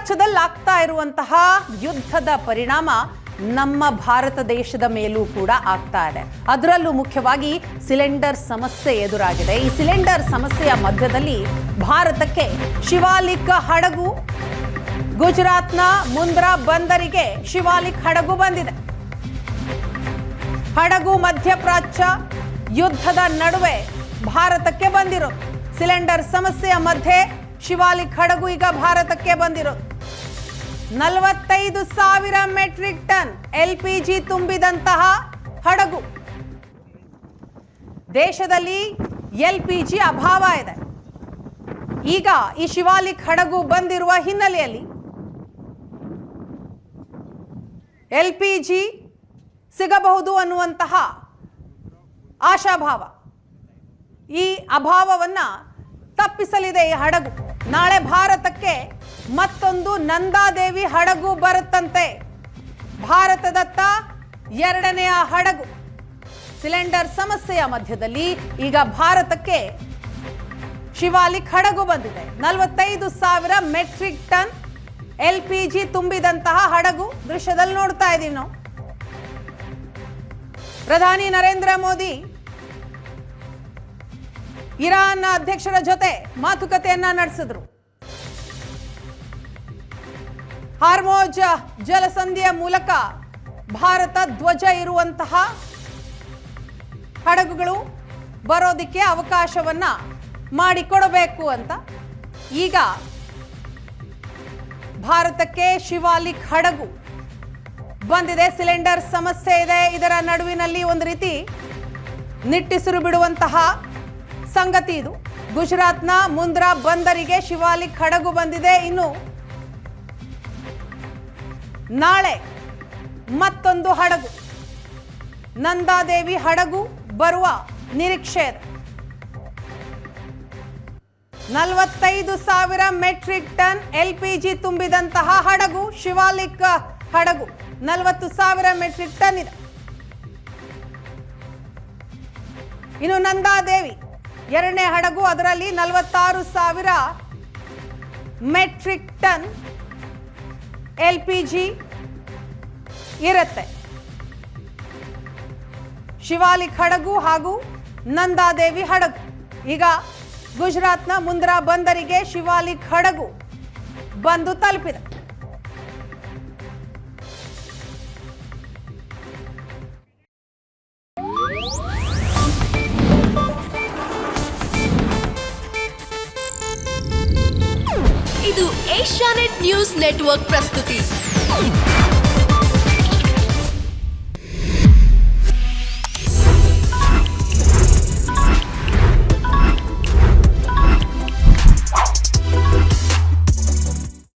ಮಧ್ಯಪ್ರಾಚ್ಯದಲ್ಲಿ ಆಗ್ತಾ ಇರುವಂತಹ ಯುದ್ಧದ ಪರಿಣಾಮ ನಮ್ಮ ಭಾರತ ದೇಶದ ಮೇಲೂ ಕೂಡ ಆಗ್ತಾ ಇದೆ. ಅದರಲ್ಲೂ ಮುಖ್ಯವಾಗಿ ಸಿಲಿಂಡರ್ ಸಮಸ್ಯೆ ಎದುರಾಗಿದೆ. ಈ ಸಿಲಿಂಡರ್ ಸಮಸ್ಯೆಯ ಮಧ್ಯದಲ್ಲಿ ಭಾರತಕ್ಕೆ ಶಿವಾಲಿಕ್ ಹಡಗು, ಗುಜರಾತ್ನ ಮುಂದ್ರಾ ಬಂದರಿಗೆ ಶಿವಾಲಿಕ್ ಹಡಗು ಬಂದಿದೆ. ಹಡಗು ಮಧ್ಯಪ್ರಾಚ್ಯ ಯುದ್ಧದ ನಡುವೆ ಭಾರತಕ್ಕೆ ಬಂದಿರೋದು. ಸಿಲಿಂಡರ್ ಸಮಸ್ಯೆಯ ಮಧ್ಯೆ ಶಿವಾಲಿಕ್ ಹಡಗು ಈಗ ಭಾರತಕ್ಕೆ ಬಂದಿರೋದು. 45,000 ಮೆಟ್ರಿಕ್ ಟನ್ LPG ತುಂಬಿದಂತಹ ಹಡಗು. ದೇಶದಲ್ಲಿ LPG ಅಭಾವ ಇದೆ. ಈಗ ಈ ಶಿವಾಲಿಕ್ ಹಡಗು ಬಂದಿರುವ ಹಿನ್ನೆಲೆಯಲ್ಲಿ LPG ಸಿಗಬಹುದು ಅನ್ನುವಂತಹ ಆಶಾಭಾವ, ಈ ಅಭಾವವನ್ನ ತಪ್ಪಿಸಲಿದೆ ಈ ಹಡಗು. ನಾಳೆ ಭಾರತಕ್ಕೆ ಮತ್ತೊಂದು ನಂದಾದೇವಿ ಹಡಗು ಬರುತ್ತಂತೆ. ಭಾರತದತ್ತ ಎರಡನೆಯ ಹಡಗು. ಸಿಲಿಂಡರ್ ಸಮಸ್ಯೆಯ ಮಧ್ಯದಲ್ಲಿ ಈಗ ಭಾರತಕ್ಕೆ ಶಿವಾಲಿಕ್ ಹಡಗು ಬಂದಿದೆ. 45,000 ಮೆಟ್ರಿಕ್ ಟನ್ LPG ತುಂಬಿದಂತಹ ಹಡಗು ದೃಶ್ಯದಲ್ಲಿ ನೋಡ್ತಾ ಇದ್ದೀವಿ ನಾವು. ಪ್ರಧಾನಿ ನರೇಂದ್ರ ಮೋದಿ ಇರಾನ್ ಅಧ್ಯಕ್ಷರ ಜೊತೆ ಮಾತುಕತೆಯನ್ನ ನಡೆಸಿದ್ರು. ಹಾರ್ಮೋಜ್ ಜಲಸಂಧಿಯ ಮೂಲಕ ಭಾರತ ಧ್ವಜ ಇರುವಂತಹ ಹಡಗುಗಳು ಬರೋದಿಕ್ಕೆ ಅವಕಾಶವನ್ನ ಮಾಡಿಕೊಡಬೇಕು ಅಂತ ಈಗ ಭಾರತಕ್ಕೆ ಶಿವಾಲಿಕ್ ಹಡಗು ಬಂದಿದೆ. ಸಿಲಿಂಡರ್ ಸಮಸ್ಯೆ ಇದೆ. ಇದರ ನಡುವಿನಲ್ಲಿ ಒಂದು ರೀತಿ ನಿಟ್ಟಿಸಿರು ಬಿಡುವಂತಹ ಸಂಗತಿ ಇದು. ಗುಜರಾತ್ನ ಮುಂದ್ರಾ ಬಂದರಿಗೆ ಶಿವಾಲಿಕ್ ಹಡಗು ಬಂದಿದೆ. ಇನ್ನು ನಾಳೆ ಮತ್ತೊಂದು ಹಡಗು, ನಂದಾದೇವಿ ಹಡಗು ಬರುವ ನಿರೀಕ್ಷೆ ಇದೆ. 45,000 ಮೆಟ್ರಿಕ್ ಟನ್ LPG ತುಂಬಿದಂತಹ ಹಡಗು ಶಿವಾಲಿಕ್ ಹಡಗು. 40,000 ಮೆಟ್ರಿಕ್ ಟನ್ ಇದೆ. ಇನ್ನು ನಂದಾದೇವಿ ಎರಡನೇ ಹಡಗು, ಅದರಲ್ಲಿ 46,000 ಮೆಟ್ರಿಕ್ ಟನ್ LPG ಇರುತ್ತೆ. ಶಿವಾಲಿಕ್ ಹಡಗು ಹಾಗೂ ನಂದಾದೇವಿ ಹಡಗು ಈಗ ಗುಜರಾತ್ನ ಮುಂದ್ರಾ ಬಂದರಿಗೆ ಶಿವಾಲಿಕ್ ಹಡಗು ಬಂದು ತಲುಪಿದೆ. ಇದು ಏಷ್ಯಾನೆಟ್ ನ್ಯೂಸ್ ನೆಟ್ವರ್ಕ್ ಪ್ರಸ್ತುತಿ.